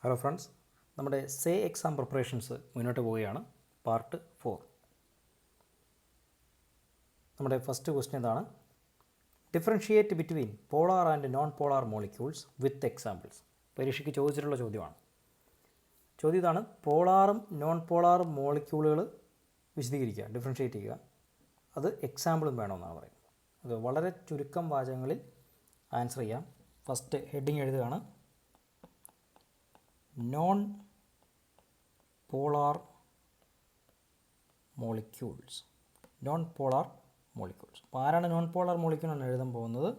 Hello friends, നമ്മുടെ say exam preparations മുന്നോട്ട് പോവുകയാണ്. പാർട്ട് 4. നമ്മുടെ ഫസ്റ്റ് ക്വസ്റ്റ്യൻ ഇതാണ്: differentiate between polar and non polar molecules with examples. പരീക്ഷയ്ക്ക് ചോദിച്ചിട്ടുള്ള ചോദ്യമാണ്. ചോദ്യം ഇതാണ്: പോളാറും നോൺ പോളാറും മോളിക്യൂളുകൾ വിശദീകരിക്കുക, ഡിഫറൻഷിയേറ്റ് ചെയ്യുക, അത് എക്സാമ്പിളും വേണമെന്നാണ് പറയുന്നത്. അത് വളരെ ചുരുക്കം വാചകങ്ങളിൽ ആൻസർ ചെയ്യാം. ഫസ്റ്റ് ഹെഡിങ് എഴുതുകയാണ്: non polar molecules. Non polar molecules. അപ്പോൾ ആരാണ് നോൺ പോളാർ മോളിക്യൂൾ ആണ് എഴുതാൻ പോകുന്നത്?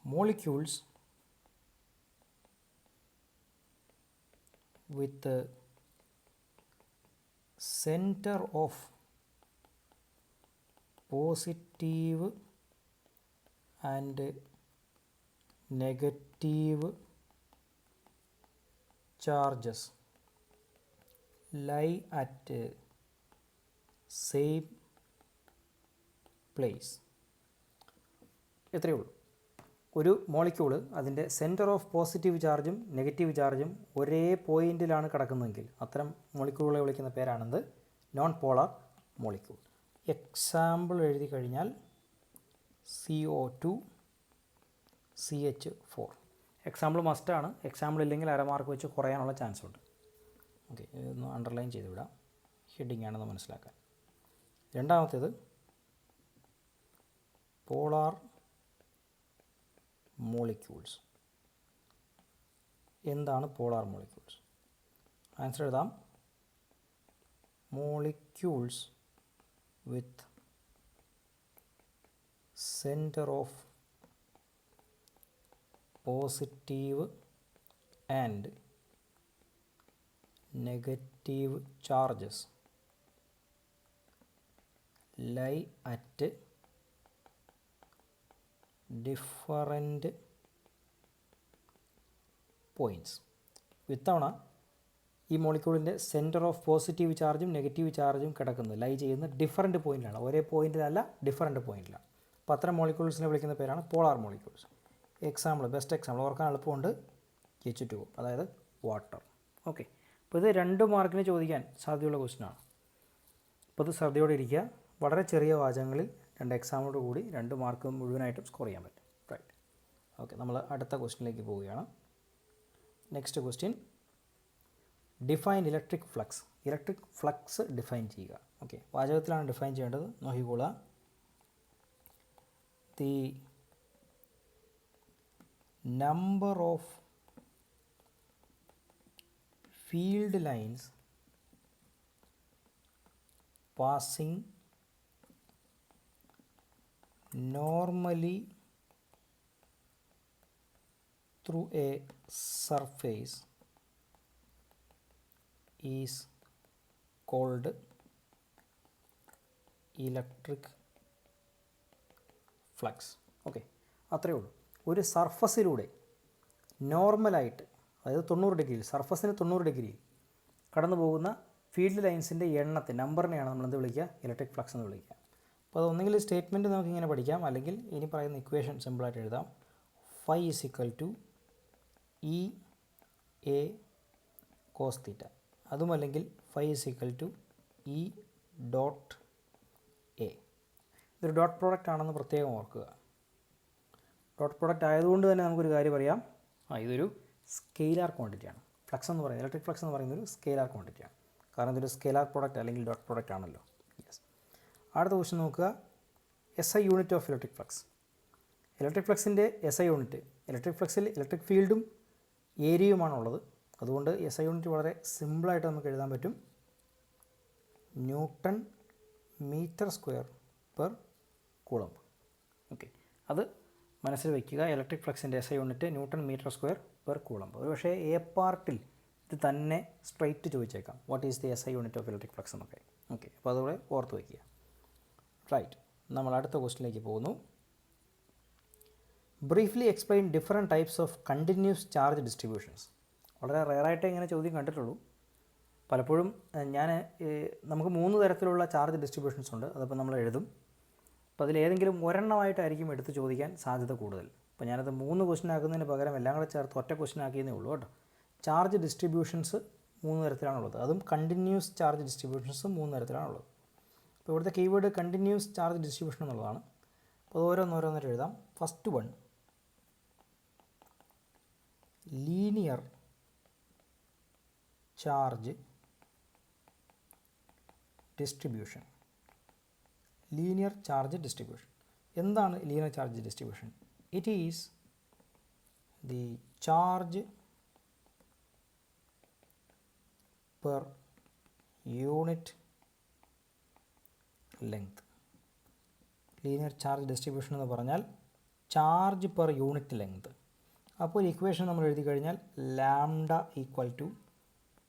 Molecules with center of positive and negative charges lie at same place. ഇത്രയേ ഉള്ളൂ. ഒരു മോളിക്യൂൾ അതിൻ്റെ സെൻറ്റർ ഓഫ് പോസിറ്റീവ് ചാർജും നെഗറ്റീവ് ചാർജും ഒരേ പോയിൻറ്റിലാണ് കിടക്കുന്നതെങ്കിൽ അത്തരം മോളിക്യൂളുകളെ വിളിക്കുന്ന പേരാണെന്ത്? Non polar molecule. എക്സാമ്പിൾ എഴുതി കഴിഞ്ഞാൽ CO2 CH4. എക്സാമ്പിൾ മസ്റ്റാണ്. എക്സാമ്പിൾ ഇല്ലെങ്കിൽ അരമാർക്ക് വെച്ച് കുറയാനുള്ള ചാൻസ് ഉണ്ട്. ഓക്കെ, ഇതൊന്ന് അണ്ടർലൈൻ ചെയ്ത് വിടാം, ഹെഡിങ് ആണെന്ന് മനസ്സിലാക്കാൻ. രണ്ടാമത്തേത് പോളാർ മോളിക്യൂൾസ്. എന്താണ് പോളാർ മോളിക്യൂൾസ്? ആൻസർ എഴുതാം: molecules with center of positive and negative charges lie at different points. ഇത്തവണ ഈ മോളിക്യൂളിൻ്റെ സെൻറ്റർ ഓഫ് പോസിറ്റീവ് ചാർജും നെഗറ്റീവ് ചാർജും കിടക്കുന്നത്, ലൈ ചെയ്യുന്ന ഡിഫറൻറ്റ് പോയിൻറ്റിലാണ്. ഒരേ പോയിൻറ്റിലല്ല, ഡിഫറൻറ്റ് പോയിൻറ്റിലാണ്. അപ്പോൾ അത്തരം മോളിക്യൂൾസിനെ വിളിക്കുന്ന പേരാണ് polar molecules. Example, best example ഓർക്കാൻ എളുപ്പമുണ്ട്, H2O, അതായത് വാട്ടർ. ഓക്കെ, അപ്പോൾ ഇത് 2 മാർക്കിന് ചോദിക്കാൻ സാധ്യതയുള്ള ക്വസ്റ്റ്യനാണ്. അപ്പോൾ ഇത് ശ്രദ്ധയോടെ ഇരിക്കുക. വളരെ ചെറിയ വാചകങ്ങളിൽ 2 എക്സാമിനോട് കൂടി 2 മാർക്ക് മുഴുവനായിട്ടും സ്കോർ ചെയ്യാൻ പറ്റും. റൈറ്റ്. ഓക്കെ, നമ്മൾ അടുത്ത ക്വസ്റ്റ്യനിലേക്ക് പോവുകയാണ്. Next question: define electric flux. Electric flux define ചെയ്യുക. ഓക്കെ, വാചകത്തിലാണ് ഡിഫൈൻ ചെയ്യേണ്ടത്. നോക്കിക്കോളുക. The number of field lines passing normally through a surface is called electric flux. Okay, അത്രയേ ഉള്ളൂ. ഒരു സർഫസിലൂടെ നോർമലായിട്ട്, അതായത് 90 ഡിഗ്രിയിൽ, സർഫസിന് 90 ഡിഗ്രിയിൽ കടന്നു പോകുന്ന ഫീൽഡ് ലൈൻസിൻ്റെ എണ്ണത്തെ, നമ്പറിനെയാണ് നമ്മളെന്ത് വിളിക്കുക? ഇലക്ട്രിക് ഫ്ലക്സ് എന്ന് വിളിക്കുക. അപ്പോൾ അതൊന്നെങ്കിൽ സ്റ്റേറ്റ്മെൻറ്റ് നമുക്കിങ്ങനെ പഠിക്കാം, അല്ലെങ്കിൽ ഇനി പറയുന്ന ഇക്വേഷൻ സിമ്പിളായിട്ട് എഴുതാം. Phi = EA cos θ. അതുമല്ലെങ്കിൽ Phi = E ഡോട്ട് A. ഇതൊരു ഡോട്ട് പ്രോഡക്റ്റ് ആണെന്ന് പ്രത്യേകം ഓർക്കുക. ഡോട്ട് പ്രോഡക്റ്റ് ആയതുകൊണ്ട് തന്നെ നമുക്കൊരു കാര്യം പറയാം, ഇതൊരു സ്കെയിലാർ ക്വാണ്ടിറ്റിയാണ്. ഫ്ലക്സ് എന്ന് പറയുന്നത്, ഇലക്ട്രിക് ഫ്ലക്സ് എന്ന് പറയുന്നത് ഒരു സ്കെയിലാർ ക്വാണ്ടിറ്റിയാണ്. കാരണം ഇതൊരു സ്കെയിലാർ പ്രോഡക്റ്റ് അല്ലെങ്കിൽ ഡോട്ട് പ്രോഡക്റ്റ് ആണല്ലോ. യെസ്. അടുത്ത ക്വസ്റ്റ്യൻ നോക്കുക. SI unit of electric flux. Electric ഫ്ലക്സിൻ്റെ SI യൂണിറ്റ്, ഇലക്ട്രിക് ഫ്ലക്സിൽ ഇലക്ട്രിക് ഫീൽഡും ഏരിയയുമാണുള്ളത്. അതുകൊണ്ട് SI യൂണിറ്റ് വളരെ സിമ്പിളായിട്ട് നമുക്ക് എഴുതാൻ പറ്റും. Newton metre square per coulomb. Okay, അത് മനസ്സിൽ വയ്ക്കുക. ഇലക്ട്രിക് ഫ്ലക്സിൻ്റെ SI unit newton metre square per coulomb. ഒരു പക്ഷേ A പാർട്ടിൽ ഇത് തന്നെ സ്ട്രൈറ്റ് ചോദിച്ചേക്കാം, what is the SI unit of electric flux എന്നൊക്കെ. ഓക്കെ, അപ്പോൾ അതുകൂടെ ഓർത്ത് വയ്ക്കുക. റൈറ്റ്, നമ്മൾ അടുത്ത ക്വസ്റ്റിലേക്ക് പോകുന്നു. Briefly explain different types of continuous charge distributions. വളരെ റെയറായിട്ടേ ഇങ്ങനെ ചോദ്യം കണ്ടിട്ടുള്ളൂ. പലപ്പോഴും നമുക്ക് 3 തരത്തിലുള്ള ചാർജ് ഡിസ്ട്രിബ്യൂഷൻസ് ഉണ്ട്. അതപ്പോൾ നമ്മൾ എഴുതും. അപ്പോൾ അതിലേതെങ്കിലും ഒരെണ്ണമായിട്ടായിരിക്കും എടുത്ത് ചോദിക്കാൻ സാധ്യത കൂടുതൽ. അപ്പോൾ ഞാനത് 3 ക്വസ്റ്റ്യൻ ആക്കുന്നതിന് പകരം എല്ലാം കൂടെ ചേർത്ത് ഒറ്റ ക്വസ്റ്റ്യൻ ആക്കിയെന്നേ ഉള്ളൂ കേട്ടോ. Charge distributions 3 തരത്തിലാണുള്ളത്. അതും കണ്ടിന്യൂസ് ചാർജ് ഡിസ്ട്രിബ്യൂഷൻസ് 3 തരത്തിലാണുള്ളത്. അപ്പോൾ ഇവിടുത്തെ കീവേഡ് കണ്ടിന്യൂസ് ചാർജ് ഡിസ്ട്രിബ്യൂഷൻ എന്നുള്ളതാണ്. അപ്പോൾ ഓരോന്നോരോന്നായിട്ട് എഴുതാം. First one linear charge distribution. Linear charge distribution. എന്താണ് linear charge distribution? It is the charge per unit length. Linear charge distribution എന്ന് പറഞ്ഞാൽ ചാർജ് പെർ യൂണിറ്റ് ലെങ്ത്. അപ്പോൾ ഇക്വേഷൻ നമ്മൾ എഴുതി കഴിഞ്ഞാൽ ലാംഡ ഈക്വൽ ടു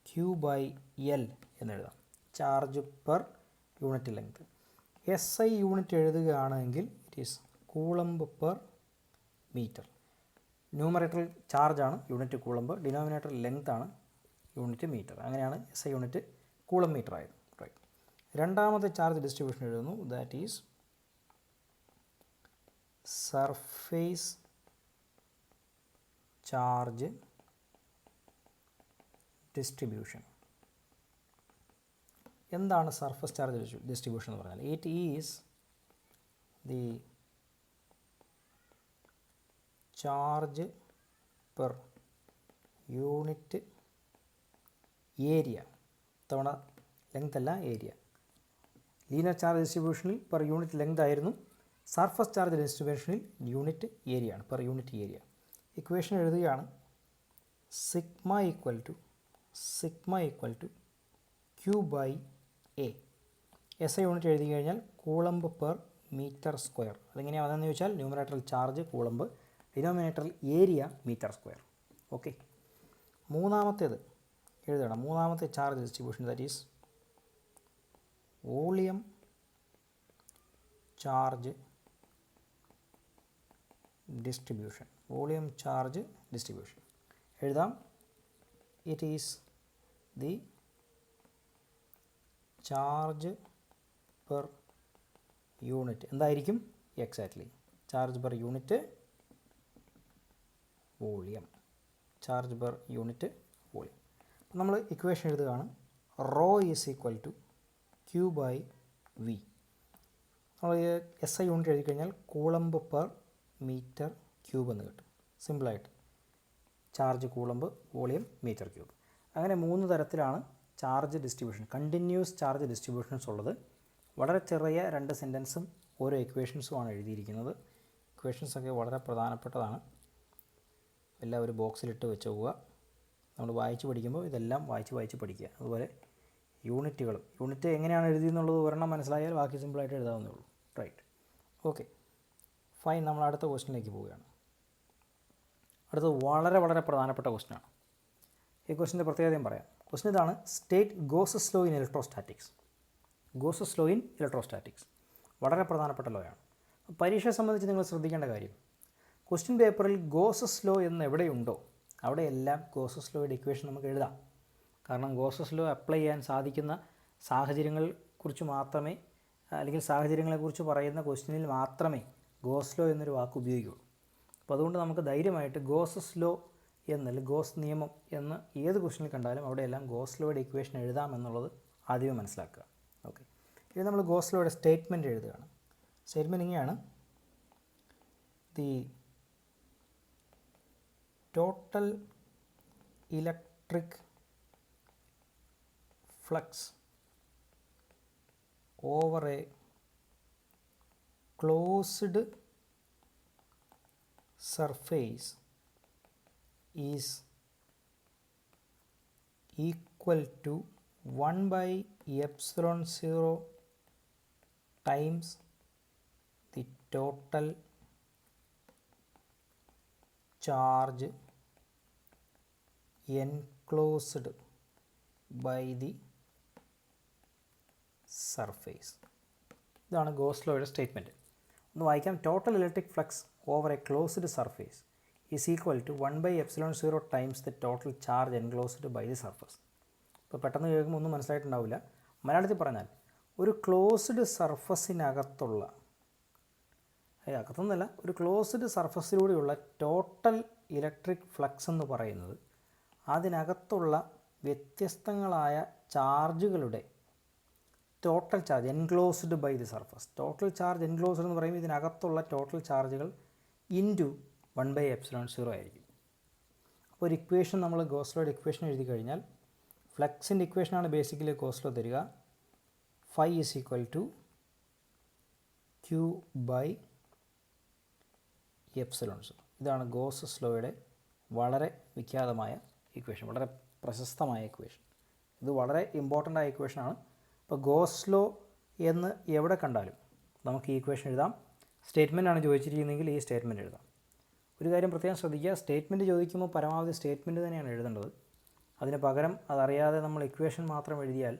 Q/L എന്നെഴുതാം. Charge per unit length. SI unit എഴുതുകയാണെങ്കിൽ it is coulomb per metre. ന്യൂമറേറ്ററിൽ ചാർജാണ് യൂണിറ്റ് കൂളംബ്, ഡിനോമിനേറ്റർ ലെങ്ത് ആണ് യൂണിറ്റ് മീറ്റർ. അങ്ങനെയാണ് SI യൂണിറ്റ് കൂളം മീറ്റർ ആയത്. റൈറ്റ്. രണ്ടാമത്തെ ചാർജ് ഡിസ്ട്രിബ്യൂഷൻ എഴുതുന്നു. That is surface charge distribution. എന്താണ് സർഫസ് ചാർജ് ഡിസ്ട്രിബ്യൂഷൻ എന്ന് പറഞ്ഞാൽ? It is the charge per unit area. തവണ ലെങ്ത് അല്ല, ഏരിയ. ലീനിയർ ചാർജ് ഡിസ്ട്രിബ്യൂഷനിൽ പെർ യൂണിറ്റ് ലെങ്ത് ആയിരുന്നു. സർഫസ് ചാർജ് ഡിസ്ട്രിബ്യൂഷനിൽ യൂണിറ്റ് ഏരിയ ആണ്, പെർ യൂണിറ്റ് ഏരിയ. ഇക്വേഷൻ എഴുതുകയാണ് sigma equal to Q/A. SI unit എഴുതി കഴിഞ്ഞാൽ കൂളംബ് പെർ മീറ്റർ സ്ക്വയർ. അതെങ്ങനെയാണ് അതെന്ന് ചോദിച്ചാൽ ന്യൂമറേറ്ററിൽ ചാർജ് കൂളംബ്, ഡിനോമിനേറ്ററിൽ ഏരിയ മീറ്റർ സ്ക്വയർ. ഓക്കെ. മൂന്നാമത്തേത് എഴുതണം. മൂന്നാമത്തെ charge distribution that is volume charge distribution. Volume charge distribution എഴുതാം. It is the charge per unit. എന്തായിരിക്കും? Exactly charge per unit volume. Charge per unit volume. നമ്മൾ equation എഴുതുകയാണ്. Rho is equal to Q/V. നമ്മൾ SI unit എഴുതി കഴിഞ്ഞാൽ Coulomb per metre cube എന്ന് കിട്ടും. സിമ്പിളായിട്ട് charge coulomb, volume meter cube. അങ്ങനെ 3 തരത്തിലാണ് charge distribution, continuous charge distributions ഉള്ളത്. വളരെ ചെറിയ 2 സെൻറ്റൻസും ഓരോ ഇക്വേഷൻസുമാണ് എഴുതിയിരിക്കുന്നത്. ഇക്വേഷൻസൊക്കെ വളരെ പ്രധാനപ്പെട്ടതാണ്. എല്ലാവരും ബോക്സിലിട്ട് വെച്ച് പോവുക. നമ്മൾ വായിച്ച് പഠിക്കുമ്പോൾ ഇതെല്ലാം വായിച്ച് പഠിക്കുക. അതുപോലെ യൂണിറ്റ് എങ്ങനെയാണ് എഴുതിയെന്നുള്ളത് ഒരെണ്ണം മനസ്സിലായാൽ ബാക്കി സിമ്പിളായിട്ട് എഴുതാവുന്നേ ഉള്ളൂ. റൈറ്റ്. Okay fine. നമ്മൾ അടുത്ത ക്വസ്റ്റ്യനിലേക്ക് പോവുകയാണ്. അടുത്തത് വളരെ പ്രധാനപ്പെട്ട ക്വസ്റ്റ്യനാണ്. ഈ ക്വസ്റ്റ്യൻ്റെ പ്രത്യേകതയും പറയാം. ക്വസ്റ്റ്യൻ ഇതാണ്: state Gauss's law in electrostatics. Gauss's law in electrostatics വളരെ പ്രധാനപ്പെട്ട ലോ ആണ്. പരീക്ഷയെ സംബന്ധിച്ച് നിങ്ങൾ ശ്രദ്ധിക്കേണ്ട കാര്യം, ക്വസ്റ്റ്യൻ പേപ്പറിൽ ഗോസസ് ലോ എന്ന് എവിടെയുണ്ടോ അവിടെയെല്ലാം ഗോസസ് ലോയുടെ ഇക്വേഷൻ നമുക്ക് എഴുതാം. കാരണം ഗോസസ് ലോ അപ്ലൈ ചെയ്യാൻ സാധിക്കുന്ന സാഹചര്യങ്ങളെക്കുറിച്ച് മാത്രമേ, അല്ലെങ്കിൽ സാഹചര്യങ്ങളെക്കുറിച്ച് പറയുന്ന ക്വസ്റ്റ്യനിൽ മാത്രമേ ഗോസ് ലോ എന്നൊരു വാക്ക് ഉപയോഗിക്കുകയുള്ളൂ. അപ്പോൾ അതുകൊണ്ട് നമുക്ക് ധൈര്യമായിട്ട് ഗോസസ് ലോ എന്നല്ല ഗോസ് നിയമം എന്ന് ഏത് ക്വസ്റ്റ്യനിൽ കണ്ടാലും അവിടെയെല്ലാം ഗോസ് ലോയുടെ ഇക്വേഷൻ എഴുതാം എന്നുള്ളത് ആദ്യമേ മനസ്സിലാക്കുക. ഓക്കെ. ഇനി നമ്മൾ ഗോസ് ലോയുടെ സ്റ്റേറ്റ്മെൻറ്റ് എഴുതുകയാണ്. സ്റ്റേറ്റ്മെൻറ്റ് ഇങ്ങനെയാണ്: the total electric flux over A closed surface is equal to 1/epsilon 0 times the total charge enclosed by the surface. ഇതാണ് ഗോസ് ലോയുടെ സ്റ്റേറ്റ്മെൻറ്റ്. ഒന്ന് വായിക്കാം. Total electric flux over a closed surface is equal to 1/epsilon 0 times the total charge enclosed by the surface. ഇപ്പോൾ പെട്ടെന്ന് കേൾക്കുമ്പോൾ ഒന്നും മനസ്സിലായിട്ടുണ്ടാവില്ല. മലയാളത്തിൽ പറഞ്ഞാൽ ഒരു ക്ലോസ്ഡ് സർഫസിനകത്തുള്ള, ഒരു ക്ലോസ്ഡ് സർഫസിലൂടെയുള്ള ടോട്ടൽ ഇലക്ട്രിക് ഫ്ലക്സ് എന്ന് പറയുന്നത് അതിനകത്തുള്ള വ്യത്യസ്തങ്ങളായ ചാർജുകളുടെ total charge enclosed by the surface. Total charge enclosed എന്ന് പറയുമ്പോൾ ഇതിനകത്തുള്ള ടോട്ടൽ ചാർജുകൾ ഇൻറ്റു 1/ε0 ആയിരിക്കും. അപ്പോൾ ഒരു ഇക്വേഷൻ നമ്മൾ ഗോസ് ലോയുടെ ഇക്വേഷൻ എഴുതി കഴിഞ്ഞാൽ ഫ്ലക്സിൻ്റെ ഇക്വേഷനാണ് ബേസിക്കലി ഗോസ് ലോ തരിക. Phi is equal to Q/ε0. ഇതാണ് ഗോസസ് ലോയുടെ വളരെ വിഖ്യാതമായ ഇക്വേഷൻ, വളരെ പ്രശസ്തമായ ഇക്വേഷൻ. ഇത് വളരെ ഇമ്പോർട്ടൻ്റ് ആയ ഇക്വേഷനാണ്. അപ്പോൾ ഗോസ് ലോ എന്ന് എവിടെ കണ്ടാലും നമുക്ക് ഈ ഇക്വേഷൻ എഴുതാം. സ്റ്റേറ്റ്മെൻറ്റാണ് ചോദിച്ചിരിക്കുന്നതെങ്കിൽ ഈ സ്റ്റേറ്റ്മെൻറ്റ് എഴുതാം. ഒരു കാര്യം പ്രത്യേകം ശ്രദ്ധിക്കുക, സ്റ്റേറ്റ്മെൻറ്റ് ചോദിക്കുമ്പോൾ പരമാവധി സ്റ്റേറ്റ്മെൻറ്റ് തന്നെയാണ് എഴുതേണ്ടത്. അതിന് പകരം അതറിയാതെ നമ്മൾ ഇക്വേഷൻ മാത്രം എഴുതിയാൽ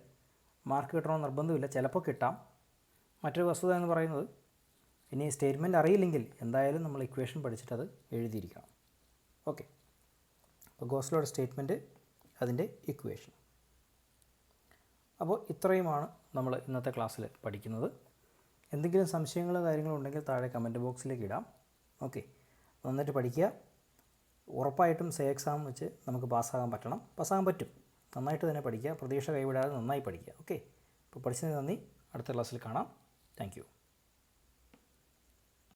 മാർക്ക് കിട്ടണമെന്ന് നിർബന്ധമില്ല, ചിലപ്പോൾ കിട്ടാം. മറ്റൊരു വസ്തുത എന്ന് പറയുന്നത് ഇനി സ്റ്റേറ്റ്മെൻറ്റ് അറിയില്ലെങ്കിൽ എന്തായാലും നമ്മൾ ഇക്വേഷൻ പഠിച്ചിട്ട് അത് എഴുതിയിരിക്കണം. ഓക്കെ, അപ്പോൾ ഗോസ് ലോയുടെ സ്റ്റേറ്റ്മെൻറ്റ്, അതിൻ്റെ ഇക്വേഷൻ. അപ്പോൾ ഇത്രയുമാണ് നമ്മൾ ഇന്നത്തെ ക്ലാസ്സിൽ പഠിക്കുന്നത്. എന്തെങ്കിലും സംശയങ്ങളോ കാര്യങ്ങളോ ഉണ്ടെങ്കിൽ താഴെ കമൻറ്റ് ബോക്സിലേക്ക് ഇടാം. ഓക്കെ, നന്നായിട്ട് പഠിക്കുക. ഉറപ്പായിട്ടും സേ എക്സാം വെച്ച് നമുക്ക് പാസ്സാകാൻ പറ്റും. നന്നായിട്ട് തന്നെ പഠിക്കുക, പ്രതീക്ഷ കൈവിടാതെ നന്നായി പഠിക്കുക. ഓക്കെ, അപ്പോൾ പഠിച്ചതിന് നന്ദി. അടുത്ത ക്ലാസ്സിൽ കാണാം. Thank you.